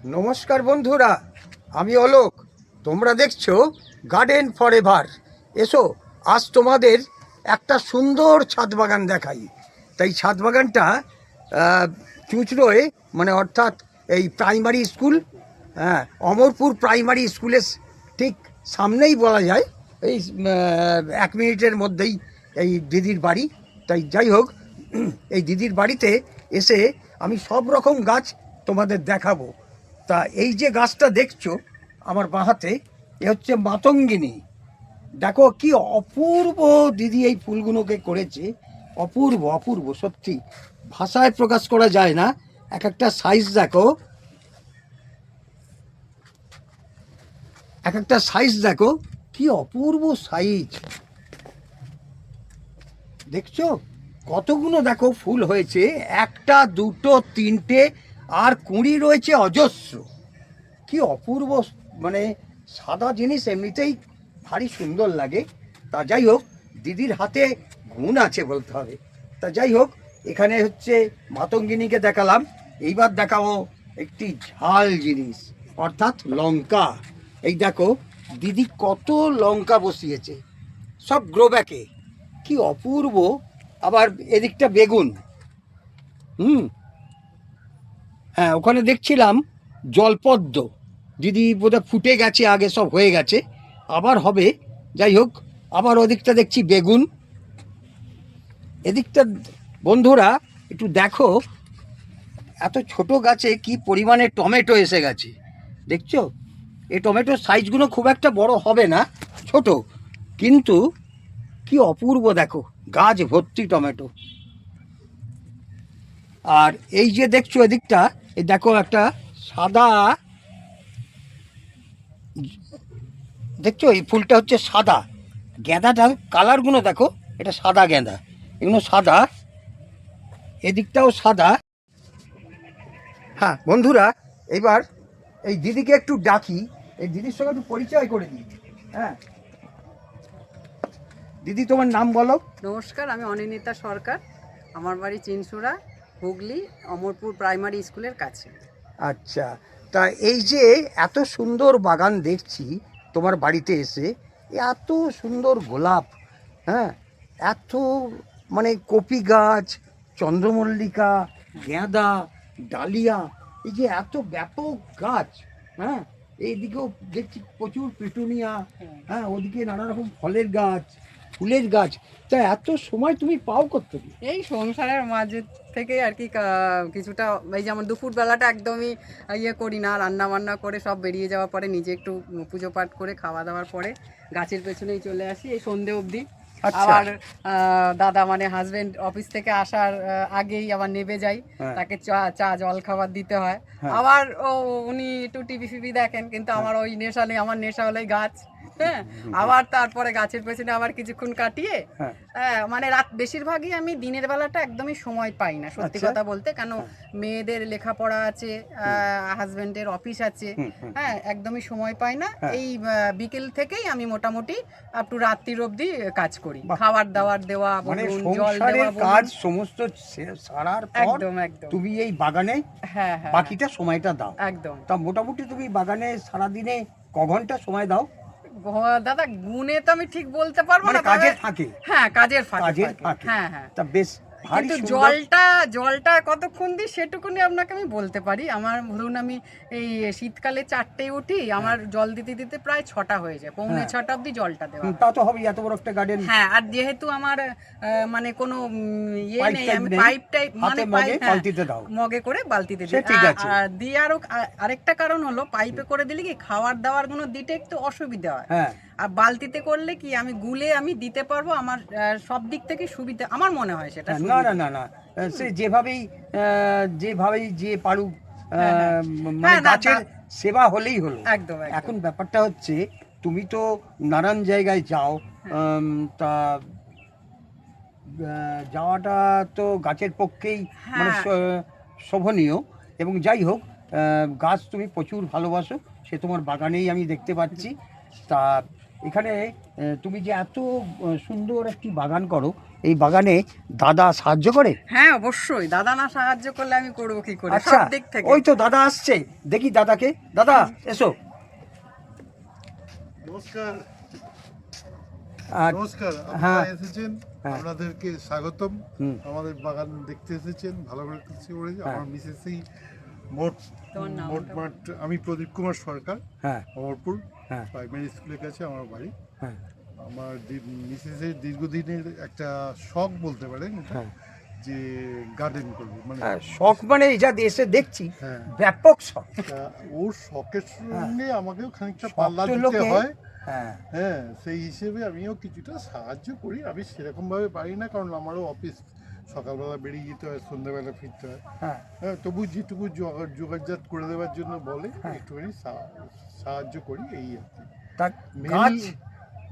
নমস্কার বন্ধুরা, আমি অলোক। তোমরা দেখছো গার্ডেন ফরএভার। এসো, আজ তোমাদের একটা সুন্দর ছাদ বাগান দেখাই। তাই ছাদ বাগানটা চুঁচড়োয়, মানে অর্থাৎ এই প্রাইমারি স্কুল, হ্যাঁ, অমরপুর প্রাইমারি স্কুলের ঠিক সামনেই বলা যায়। এই 1 মিনিটের মধ্যেই এই দিদির বাড়ি। তাই যাই হোক, এই দিদির বাড়িতে এসে আমি সব রকম গাছ তোমাদের দেখাবো। তা এই যে গাছটা দেখছো আমার বাঁ হাতে, এ হচ্ছে মাতঙ্গিনী। দেখো কি অপূর্ব দিদি এই ফুলগুলোকে করেছে। অপূর্ব অপূর্ব, সত্যি ভাষায় প্রকাশ করা যায় না। এক একটা সাইজ দেখো, এক একটা সাইজ দেখো, কি অপূর্ব সাইজ। দেখছো কতগুলো দেখো ফুল হয়েছে, একটা দুটো তিনটে, আর কুঁড়ি রয়েছে অজস্র। কি অপূর্ব, মানে সাদা জিনিস এমনিতেই ভারী সুন্দর লাগে। তা যাই হোক, দিদির হাতে গুণ আছে বলতে হবে। তা যাই হোক, এখানে হচ্ছে মাতঙ্গিনীকে দেখালাম। এইবার দেখাবো একটি ঝাল জিনিস, অর্থাৎ লঙ্কা। এই দেখো দিদি কত লঙ্কা বসিয়েছে, সব গ্রোব্যাকে। কি অপূর্ব। আবার এদিকটা বেগুন। হ্যাঁ, ওখানে দেখছিলাম জলপদ্ম। দিদি বোধহয় ফুটে গেছে, আগে সব হয়ে গেছে, আবার হবে। যাই হোক, আবার ওদিকটা দেখছি বেগুন। এদিকটা বন্ধুরা একটু দেখো, এত ছোট গাছে কি পরিমাণে টমেটো এসে গেছে। দেখছো এই টমেটোর সাইজগুলো খুব একটা বড় হবে না, ছোট, কিন্তু কি অপূর্ব। দেখো গাছ ভর্তি টমেটো। আর এই যে দেখছো এদিকটা, এই দেখো একটা সাদা, দেখছো এই ফুলটা হচ্ছে সাদা। গেঁদাটা কালারগুলো দেখো, এটা সাদা গেঁদা, এগুলো সাদা, এদিকটাও সাদা। হ্যাঁ বন্ধুরা, এবার এই দিদিকে একটু ডাকি, এই দিদির সঙ্গে একটু পরিচয় করে দিই। হ্যাঁ দিদি, তোমার নাম বলো। নমস্কার, আমি অনিন্দিতা সরকার। আমার বাড়ি চিনসুরা, হুগলি, অমরপুর প্রাইমারি স্কুলের কাছে। আচ্ছা, তা এই যে এত সুন্দর বাগান দেখছি তোমার বাড়িতে এসে, এত সুন্দর গোলাপ, হ্যাঁ, এত মানে কপি গাছ, চন্দ্রমল্লিকা, গেঁদা, ডালিয়া, এই যে এত ব্যাপক গাছ, হ্যাঁ, এইদিকেও দেখছি প্রচুর পিটুনিয়া, হ্যাঁ, ওদিকে নানা রকম ফলের গাছ, ফুলের গাছ। তা এত সময় তুমি পাও কোত্থেকে? এই সংসারের মাঝে থেকে আর কি কিছুটা, এই যেমন দুপুর বেলাটা একদমই ইয়ে করি না, রান্না বান্না করে সব বেরিয়ে যাওয়ার পরে নিজে একটু পুজো পাঠ করে খাওয়া দাওয়ার পরে গাছের পেছনেই চলে আসি এই সন্ধে অবধি। আচ্ছা। আবার দাদা মানে হাজবেন্ড অফিস থেকে আসার আগেই আবার নেবে যাই, হ্যাঁ। তাকে চা চা জল খাবার দিতে হয়। হ্যাঁ। আবার উনি একটু টিভি ফিভি দেখেন, কিন্তু আমার ওই নেশা নেই, আমার নেশা হলো এই গাছ। হ্যাঁ, আবার তারপরে গাছের পেছনে আবার কিছুক্ষণ কাটিয়ে, হ্যাঁ। হ্যাঁ মানে রাত বেশিরভাগই আমি দিনের বেলাটা একদমই সময় পাই না সত্যি আচ্ছা। কথা বলতে, কেন মেয়েদের লেখাপড়া আছে, হাজবেন্ডের অফিস আছে, হ্যাঁ একদমই সময় পাই না। এই বিকেল থেকেই আমি মোটামুটি আপ টু রাত্রির অবধি কাজ করি, খাবার দাবার দেওয়া মানে বলুন, জল সংসারের দেওয়া কাজ বলুন, সমস্ত সারার পর একদম একদম, তুমি এই বাগানে হ্যাঁ হ্যাঁ বাকিটা সময়টা দাও। একদম। তা মোটামুটি তুমি বাগানে সারাদিনে ক ঘন্টা সময় দাও? দাদা গুনে তো আমি ঠিক বলতে পারবো মানে না, কাজের তবে ফাঁকে? হ্যাঁ কাজের ফাঁকে কাজের ফাঁকে, ফাঁকে। হ্যাঁ হ্যাঁ। তা বেশ ভারী কিন্তু সুন্দর। জলটা কতক্ষণ দিই সেটুকুনি আপনাকে আমি বলতে পারি। আমার ধরুন আমি এই শীতকালে 4টেয় উঠি, আমার জল দিতে দিতে প্রায় 6টা হয়ে যায়, পৌনে 6টা অবধি জলটা দেওয়া হয়। তা তো হবে, এত বড় একটা গার্ডেন। হ্যাঁ, আর যেহেতু আমার মানে কোনো ইয়ে পাইপ নেই, টাইপ আমি নেই, পাইপ টাইপ হাতে মানে মগে বালতিতে দাও। মগে করে বালতিতে সে দিই। ঠিক আছে। আর দিয়ে আরেকটা কারণ হলো, পাইপে করে দিলে কি খাবার দাবার গুলো দিতে একটু অসুবিধা হয়। হ্যাঁ। আর বালতিতে করলে কি আমি গুলে আমি দিতে পারবো, আমার সব দিক থেকে সুবিধা আমার মনে হয় সেটা। না না না না, সে যেভাবেই যে পারুক, মানে হ্যাঁ, না, গাছের সেবা হলেই হলো। একদম একদম। এখন ব্যাপারটা হচ্ছে, তুমি তো নানান জায়গায় যাও, তা যাওয়াটা তো গাছের পক্ষেই মানে হ্যাঁ। শোভনীয়। এবং যাই হোক, গাছ তুমি প্রচুর ভালোবাসো, সে তোমার বাগানেই আমি দেখতে পাচ্ছি। তা এখানে তুমি যে এত সুন্দর একটি বাগান করো, এই বাগানে দাদা সাহায্য করে? হ্যাঁ অবশ্যই, দাদা না সাহায্য করলে আমি করবো কি করে, আচ্ছা, সব দিক থেকে। ওই তো দাদা আসছে, দেখি দাদাকে। দাদা এসো। নমস্কার। আর নমস্কার, হ্যাঁ। আপনারা এসেছেন, হ্যাঁ। আপনাদেরকে স্বাগতম। হুম। আমাদের বাগান দেখতে এসেছেন, ভালো করে কিছু করেছে। হ্যাঁ। আমার মিসেসই মোট তোমার নামটা? মোটমাট আমি প্রদীপ কুমার সরকার, হ্যাঁ অমরপুর হ্যাঁ প্রাইমারি স্কুলের কাছে আমার বাড়ি। হ্যাঁ আমার মিসেসের দীর্ঘদিনের একটা শখ বলতে পারেন এটা, হ্যাঁ। যে গার্ডেন করবো, মানে শখ মানে যা এসে দেখছি হ্যাঁ। ব্যাপক শখ। তা ওর শখের সঙ্গে আমাকেও খানিকটা শখ পাল্লা তো দিতে লোকে- হয়। হ্যাঁ হ্যাঁ, সেই হিসেবে আমিও কিছুটা সাহায্য করি। আমি সেরকমভাবে পারি না, কারণ আমারও অফিস, সকালবেলা বেরিয়ে যেতে হয়, সন্ধ্যাবেলা ফিরতে হয়। হ্যাঁ হ্যাঁ, তবু যেটুকু যোগাযোগ করে দেওয়ার জন্য বলে হ্যাঁ। একটুখানি সাহায্য করি, এই আর কি। তা গাছ,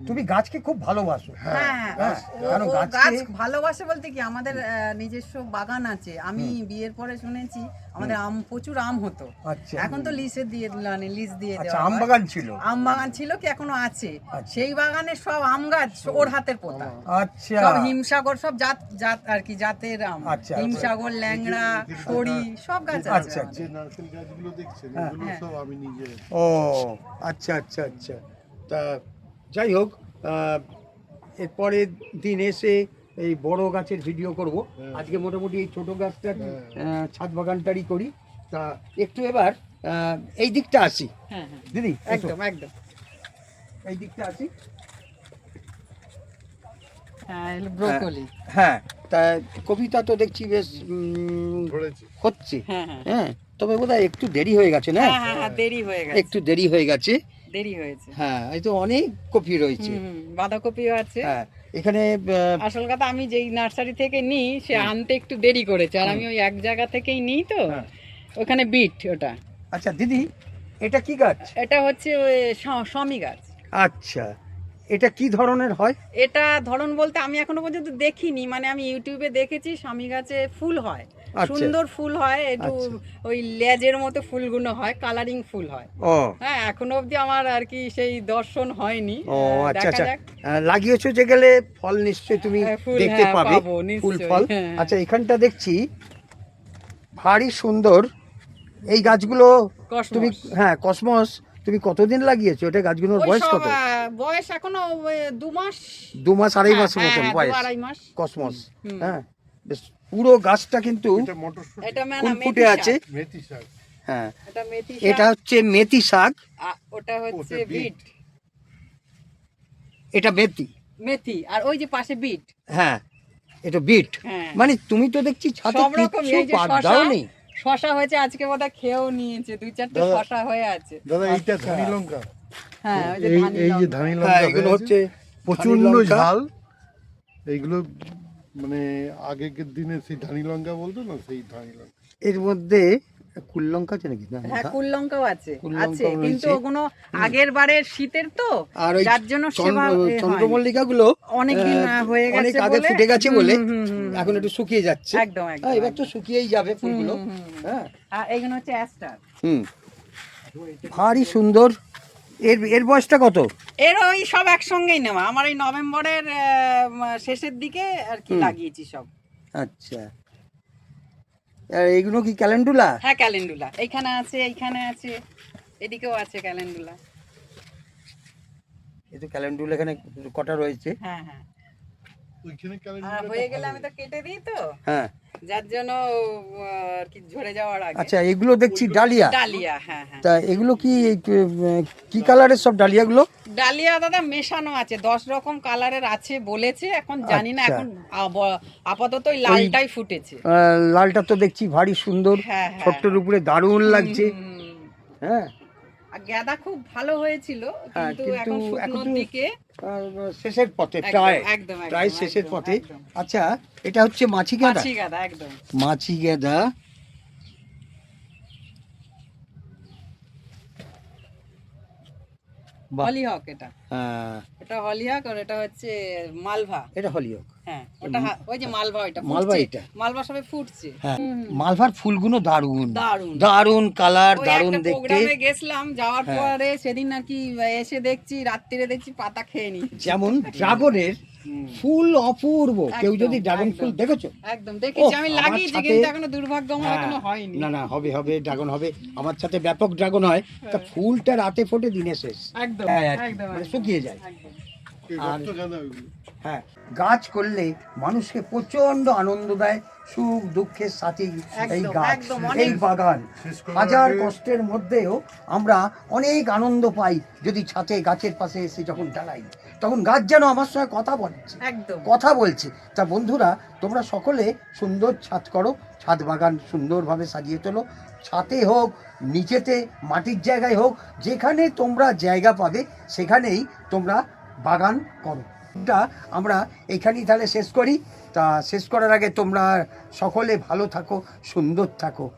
তুমি গাছকে খুব ভালোবাসো। হ্যাঁ হ্যাঁ, ও- কারণ ও গাছকে- গাছ ভালোবাসে বলতে কি, আমাদের নিজস্ব বাগান আছে। আমি বিয়ের পরে শুনেছি আমাদের প্রচুর আম হতো। আচ্ছা এখন তো লিজে দিয়ে মানে লিজ দিয়ে আচ্ছা, দেওয়া আম হয়। বাগান ছিল। আম বাগান ছিল কি এখনো আছে। আচ্ছা। সেই বাগানে সব আম গাছ ওর হাতের পোতা। আচ্ছা সব হিমসাগর, সব জাত জাত আর কি, জাতের আম। আচ্ছা। হিমসাগর, ল্যাংড়া, এখানে সরি, সব গাছ আছে আচ্ছা, আমাদের। যে নারকেল গাছগুলো দেখছেন, হ্যাঁ। এগুলো হ্যাঁ। সব আমি নিজে। ও আচ্ছা আচ্ছা আচ্ছা। তা যাই হোক, এরপরের দিন এসে এই বড় গাছের ভিডিও করব। হ্যাঁ। আজকে মোটামুটি এই ছোট গাছটার হ্যাঁ। ছাদ বাগানটারই করি। তা একটু এবার এই দিকটা আসি। হ্যাঁ হ্যাঁ, দিদি এসো। একদম একদম। এই দিকটা আসি। হ্যাঁ, ব্রোকলি। হ্যাঁ, তা কবিতা তো দেখছি বেশ ধরেছি। হচ্ছে। হ্যাঁ হ্যাঁ হ্যাঁ, তবে বোধহয় একটু দেরি হয়ে গেছে না? হ্যাঁ হ্যাঁ, দেরি হয়ে গেছে, একটু দেরি হয়ে গেছে। দেরি হয়েছে। হ্যাঁ, এই তো অনেক কপি রয়েছে। বাঁধাকপিও আছে। হ্যাঁ, এখানে আসল কথা, আমি যেই নার্সারি থেকে নিই সে আনতে একটু দেরি করেছে, আর আমি ওই এক জায়গা থেকেই নিই তো। হ্যাঁ। ওখানে বিট ওটা। আচ্ছা দিদি, এটা কি গাছ? এটা হচ্ছে ওই শমী গাছ। আচ্ছা, এটা কি ধরনের হয়? এটা ধরন বলতে আমি এখনো পর্যন্ত দেখিনি, মানে আমি ইউটিউবে দেখেছি শমী গাছে ফুল হয়, আচ্ছা। সুন্দর ফুল হয়, একটু আচ্ছা। ওই লেজের মতো ফুলগুলো হয়, কালারিং ফুল হয়। ও হ্যাঁ, এখনো অবধি আমার আর কি সেই দর্শন হয়নি। ও আচ্ছা দেখা আচ্ছা। যাক। লাগিয়েছো যে গেলে ফল নিশ্চয়ই তুমি হ্যাঁ, ফুল, দেখতে হ্যাঁ, পাবে। পাবো, নিশ্চয়ই, ফুল ফল। হ্যাঁ। আচ্ছা, এখানটা দেখছি ভারী সুন্দর এই গাছগুলো। কসমস। তুমি হ্যাঁ, কসমস, তুমি কতদিন লাগিয়েছো এটা? গাছগুলোর ওই বয়স সব, কত? বয়স এখনো 2 মাস। 2 মাস আড়াই হ্যাঁ, মাসের মতন হ্যাঁ, বয়স 2-2.5 মাস। কসমস। হুম। হ্যাঁ, বেশ পুরো গাছটা কিন্তু এটা মটরশুঁটি, এটা ফুল মেথি ফুটে শাক। আছে। মেথি শাক। হ্যাঁ, এটা মেথি এটা শাক, হচ্ছে মেথি শাক। ওটা হচ্ছে ওটা বিট। এটা মেথি। মেথি, আর ওই যে পাশে বিট। হ্যাঁ, এটা বিট। হ্যাঁ। মানে তুমি তো দেখছি ছাদে সব রকম, কিচ্ছু এই যে বাদ শশা, দাওনি। শশা হয়েছে আজকে, বোধহয় খেয়েও নিয়েছে, 2-4টে দাদা- শশা হয়ে আছে। দাদা, এইটা আচ্ছা। ধানি লঙ্কা। হ্যাঁ, ওই যে এই ধানি এই যে লঙ্কা। ধানি হ্যাঁ, লঙ্কা এগুলো হয়েছে, হচ্ছে প্রচন্ড ধানি লঙ্কা। ঝাল। এইগুলো মানে আগেকার দিনে সেই ধানি লঙ্কা বলতো না, সেই ধানি লঙ্কা। এর মধ্যে কুল লঙ্কা আছে নাকি? না, হ্যাঁ, না। কুল লঙ্কাও আছে, কুল আছে, লঙ্কাও কিন্তু রয়েছে। ওগুলো আগের বারের শীতের তো, আর ওই যার জন্য চন্দ্রমল্লিকা গুলো অনেকদিন হয়ে অনেক গেছে আগে বলে। ফুটে গেছে হুম, বলে হুম, হুম, এখন একটু শুকিয়ে যাচ্ছে। একদম একদম, হ্যাঁ, এবার তো শুকিয়েই যাবে ফুলগুলো। হুম, হুম, হুম। হ্যাঁ, আর এগুলো হচ্ছে অ্যাস্টার। হুম, ভারী সুন্দর। এর এর বয়সটা কত? এর ওই সব একসঙ্গেই নেওয়া, আমার এই নভেম্বরের শেষের দিকে আর কি লাগিয়েছি সব। আচ্ছা, আর এগুলো কি ক্যালেন্ডুলা? হ্যাঁ, ক্যালেন্ডুলা এইখানে আছে, এইখানে আছে, এদিকেও আছে ক্যালেন্ডুলা। এই তো ক্যালেন্ডুলা এখানে কটা রয়েছে। হ্যাঁ হ্যাঁ, ওইখানে আর ক্যালেন্ডারটা হয়ে গেলে ভালো। আমি তো কেটে দিই তো, হ্যাঁ, যার জন্য আর কি ঝরে যাওয়ার আগে। আচ্ছা, এগুলো দেখছি ডালিয়া। ডালিয়া, হ্যাঁ হ্যাঁ। তা এগুলো কি কি কালারের সব ডালিয়াগুলো? ডালিয়া দাদা মেশানো আছে, 10 রকম কালারের আছে বলেছে, এখন জানি না। আচ্ছা। এখন আপাতত ওই লালটাই ফুটেছে। লালটা তো দেখছি ভারী সুন্দর, হ্যাঁ, হ্যাঁ। ছোট্টর উপরে দারুণ লাগছে। হুম। হ্যাঁ, আর গাঁদা খুব ভালো হয়েছিল, হ্যাঁ, কিন্তু এখন কিন্তু এখন শুকনোর তো- দিকে। শেষের পথে, একদম, প্রায় একদম, একদম, প্রায় শেষের একদম, পথে। একদম। আচ্ছা, এটা হচ্ছে মাছি গাঁদা। মাছি গাঁদা, একদম। মাছি গাঁদা। বাহ। হলিহক এটা, হ্যাঁ, এটা হলিহক, আর এটা হচ্ছে মালভা। এটা হলিওক। হ্যাঁ, ওটা ওই যে মালভা, ওইটা মালভা ফুটছে। এটা। মালভা সবে ফুটছে। হ্যাঁ, মালভার ফুলগুলো দারুণ দারুণ। দারুণ কালার, ওই দারুণ একটা দেখতে। প্রোগ্রামে গেছিলাম, যাওয়ার হ্যাঁ। পরে সেদিন আর কি এসে দেখছি, রাত্রিরে দেখছি পাতা খেয়ে নি। যেমন ড্রাগনের ফুল অপূর্ব। কেউ যদি একদম, ড্রাগন ফুল একদম। দেখেছো? একদম দেখেছি, ওহ, আমি আমার লাগিয়েছি ছাদে- কিন্তু এখনো দুর্ভাগ্য আমার হ্যাঁ, এখনো হয়নি। না না, হবে হবে, ড্রাগন হবে। আমার সাথে ব্যাপক ড্রাগন হয়, তা ফুলটা রাতে ফোটে দিনে শেষ। একদম হ্যাঁ, একদম মানে একদম, শুকিয়ে যায়। একদম। এই আর- রক্তগাঁদা ওইগুলো। হ্যাঁ, গাছ করলে মানুষকে প্রচন্ড আনন্দ দেয়, সুখ দুঃখের সাথী এই একদম, গাছ, একদম, এই অনেক- বাগান। শেষ করার হাজার আগে- কষ্টের মধ্যেও আমরা অনেক আনন্দ পাই যদি ছাতে গাছের পাশে এসে যখন দাঁড়াই, তখন গাছ যেন আমার সঙ্গে কথা বলছে, একদম কথা বলছে। তা বন্ধুরা, তোমরা সকলে সুন্দর ছাদ করো, ছাদ বাগান সুন্দরভাবে সাজিয়ে তোলো। ছাতে হোক, নিচেতে মাটির জায়গায় হোক, যেখানে তোমরা জায়গা পাবে সেখানেই তোমরা বাগান করো। টা আমরা এখানেই তাহলে শেষ করি। তা শেষ করার আগে তোমরা সকলে ভালো থাকো, সুন্দর থাকো।